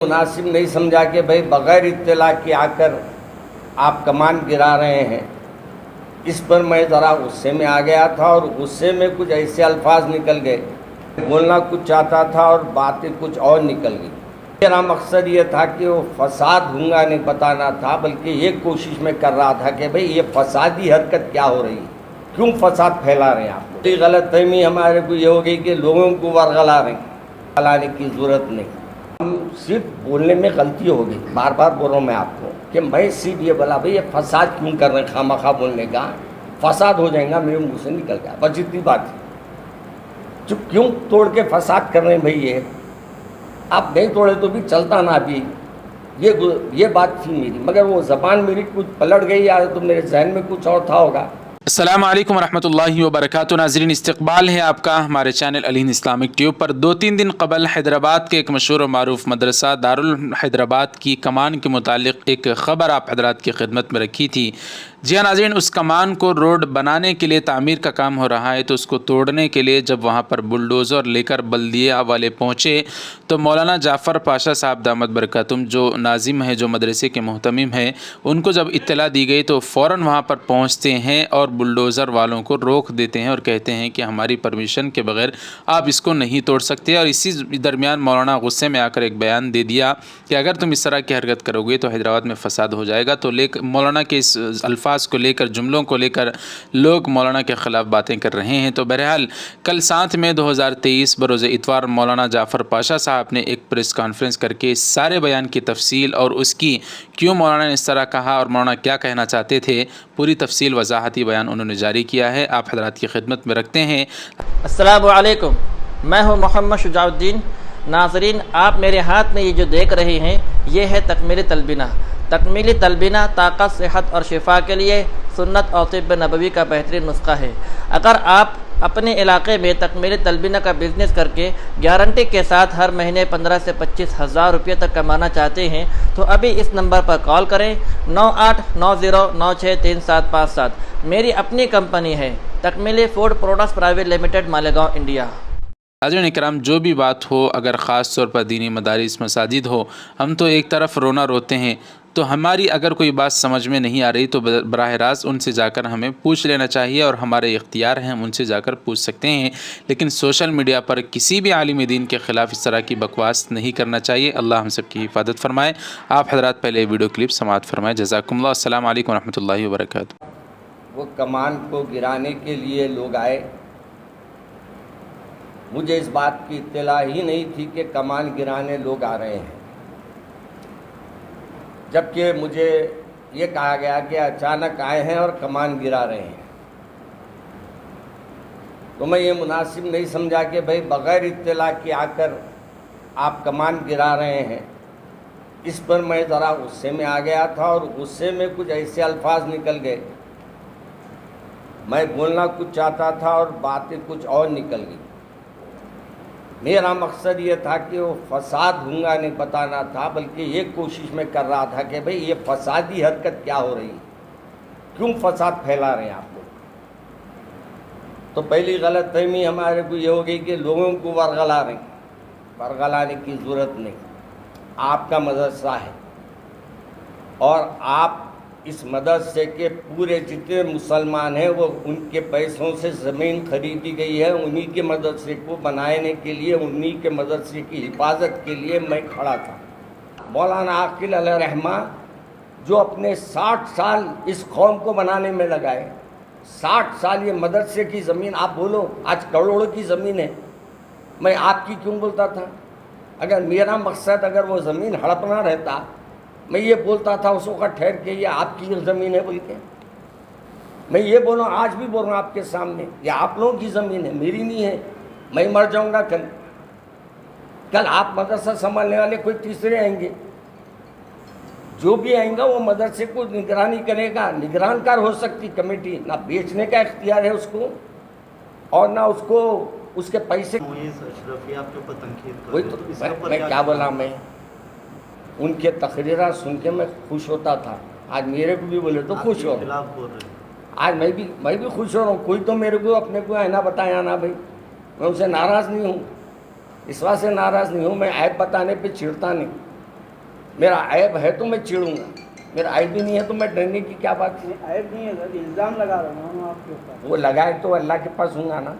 مناسب نہیں سمجھا کہ بھائی بغیر اطلاع کے آ کر آپ کمان گرا رہے ہیں. اس پر میں ذرا غصے میں آ گیا تھا اور غصے میں کچھ ایسے الفاظ نکل گئے. بولنا کچھ چاہتا تھا اور باتیں کچھ اور نکل گئی. میرا مقصد یہ تھا کہ وہ فساد ہونگا نہیں بتانا تھا، بلکہ یہ کوشش میں کر رہا تھا کہ بھئی یہ فسادی حرکت کیا ہو رہی ہے، کیوں فساد پھیلا رہے ہیں آپ لوگ. غلط فہمی ہمارے کو یہ ہو گئی کہ لوگوں کو ورغلا رہے ہیں. ورغلانے کی ضرورت نہیں. ہم صرف بولنے میں غلطی ہو گئی. بار بار بول رہا ہوں میں آپ کو کہ میں صرف یہ بولا بھئی یہ فساد کیوں کر رہے ہیں، خواہ بولنے کا فساد ہو جائے گا میرے منہ سے نکل گیا، بس اتنی بات ہے. چپ کیوں توڑ کے فساد کر رہے ہیں بھئی، یہ آپ نہیں توڑے تو بھی چلتا نا. ابھی یہ بات تھی میری، مگر وہ زبان میری کچھ پلٹ گئی یا تو میرے ذہن میں کچھ اور تھا ہوگا. السلام علیکم ورحمۃ اللہ وبرکاتہ. ناظرین، استقبال ہے آپ کا ہمارے چینل علی ہند اسلامک ٹیوب پر. 2-3 دن قبل حیدرآباد کے ایک مشہور و معروف مدرسہ دارالحیدرآباد کی کمان کے متعلق ایک خبر آپ حضرات کی خدمت میں رکھی تھی. جی ہاں ناظرین، اس کمان کو روڈ بنانے کے لیے تعمیر کا کام ہو رہا ہے، تو اس کو توڑنے کے لیے جب وہاں پر بلڈوزر لے کر بلدیہ والے پہنچے تو مولانا جعفر پاشا صاحب دامت برکاتہم جو ناظم ہے، جو مدرسے کے محتمم ہیں، ان کو جب اطلاع دی گئی تو فوراً وہاں پر پہنچتے ہیں اور بلڈوزر والوں کو روک دیتے ہیں اور کہتے ہیں کہ ہماری پرمیشن کے بغیر آپ اس کو نہیں توڑ سکتے. اور اسی درمیان مولانا غصے میں آ کر ایک بیان دے دیا کہ اگر تم اس طرح کی حرکت کرو گے تو حیدرآباد میں فساد ہو جائے گا. تو مولانا کے اس الفاظ کو لے کر، جملوں کو لے کر لوگ مولانا کے خلاف باتیں کر رہے ہیں. تو بہرحال کل 7 مئی 2023 بروز اتوار مولانا جعفر پاشا صاحب نے ایک پریس کانفرنس کر کے سارے بیان کی تفصیل اور اس کی کیوں مولانا نے اس طرح کہا اور مولانا کیا کہنا چاہتے تھے، پوری تفصیل وضاحتی بیان انہوں نے جاری کیا ہے. آپ حضرات کی خدمت میں رکھتے ہیں. السلام علیکم، میں ہوں محمد شجاع الدین. ناظرین، آپ میرے ہاتھ میں یہ جو دیکھ رہے ہیں یہ ہے تکمیلی تلبینہ. تکمیلی تلبینہ طاقت، صحت اور شفا کے لیے سنت اور طب نبوی کا بہترین نسخہ ہے. اگر آپ اپنے علاقے میں تکمیلی تلبینہ کا بزنس کر کے گارنٹی کے ساتھ ہر مہینے 15 سے 25 ہزار روپے تک کمانا چاہتے ہیں تو ابھی اس نمبر پر کال کریں 9890963757. میری اپنی کمپنی ہے Takmeeli food products private limited, Malegaon, India. حاضرین اکرام، جو بھی بات ہو، اگر خاص طور پر دینی مدارس، مساجد ہو، ہم تو ایک طرف رونا روتے ہیں. تو ہماری اگر کوئی بات سمجھ میں نہیں آ رہی تو براہ راست ان سے جا کر ہمیں پوچھ لینا چاہیے، اور ہمارے اختیار ہیں، ہم ان سے جا کر پوچھ سکتے ہیں. لیکن سوشل میڈیا پر کسی بھی عالم دین کے خلاف اس طرح کی بکواس نہیں کرنا چاہیے. اللہ ہم سب کی حفاظت فرمائے. آپ حضرات پہلے ویڈیو کلپ سماعت فرمائے. جزاکم اللہ. السلام علیکم ورحمۃ اللہ وبرکاتہ. وہ کمان کو گرانے کے لیے لوگ آئے. مجھے اس بات کی اطلاع ہی نہیں تھی کہ کمان گرانے لوگ آ رہے ہیں، جبکہ مجھے یہ کہا گیا کہ اچانک آئے ہیں اور کمان گرا رہے ہیں. تو میں یہ مناسب نہیں سمجھا کہ بھئی بغیر اطلاع کے آ کر آپ کمان گرا رہے ہیں. اس پر میں ذرا غصے میں آ گیا تھا اور غصے میں کچھ ایسے الفاظ نکل گئے. میں بولنا کچھ چاہتا تھا اور باتیں کچھ اور نکل گئی. میرا مقصد یہ تھا کہ وہ فساد ہونگا نہیں بتانا تھا، بلکہ یہ کوشش میں کر رہا تھا کہ بھئی یہ فسادی حرکت کیا ہو رہی ہے، کیوں فساد پھیلا رہے ہیں آپ لوگ. تو پہلی غلط فہمی ہمارے کو یہ ہو گئی کہ لوگوں کو ورغلا رہے ہیں. ورغلانے کی ضرورت نہیں. آپ کا مدرسہ ہے اور آپ اس مدرسے کے پورے جتنے مسلمان ہیں وہ ان کے پیسوں سے زمین خریدی گئی ہے. انہی کے مدرسے کو بنانے کے لیے، انہی کے مدرسے کی حفاظت کے لیے میں کھڑا تھا. مولانا عاقل علیہ رحمہ جو اپنے 60 سال اس قوم کو بنانے میں لگائے، 60 سال یہ مدرسے کی زمین، آپ بولو آج کروڑوں کی زمین ہے، میں آپ کی کیوں بولتا تھا؟ اگر میرا مقصد اگر وہ زمین ہڑپنا رہتا، میں یہ بولتا تھا اس وقت ٹھہر کے یہ آپ کی زمین ہے بول کے. میں یہ بولوں، آج بھی بول رہا ہوں آپ کے سامنے، یہ آپ لوگوں کی زمین ہے، میری نہیں ہے. میں مر جاؤں گا کل آپ مدرسہ سنبھالنے والے کوئی تیسرے آئیں گے. جو بھی آئیں گا وہ مدرسے کو نگرانی کرے گا. نگران کار ہو سکتی کمیٹی، نہ بیچنے کا اختیار ہے اس کو اور نہ اس کو اس کے پیسے. وہی تو میں کیا بولا، میں ان کے تقریرات سن کے میں خوش ہوتا تھا. آج میرے کو بھی بولے تو خوش ہو رہا ہوں. آج میں بھی خوش ہو رہا ہوں. کوئی تو میرے کو اپنے کو آئینہ بتایا نا بھائی. میں ان سے ناراض نہیں ہوں، اس واسطے ناراض نہیں ہوں، میں عیب بتانے پہ چھڑتا نہیں. میرا عیب ہے تو میں چڑوں گا، میرا عیب ہی نہیں ہے تو میں ڈرنے کی کیا بات ہے؟ عیب نہیں ہے سر، الزام لگا رہا ہوں آپ کے اوپر. وہ لگائے تو اللہ کے پاس ہوں گا نا.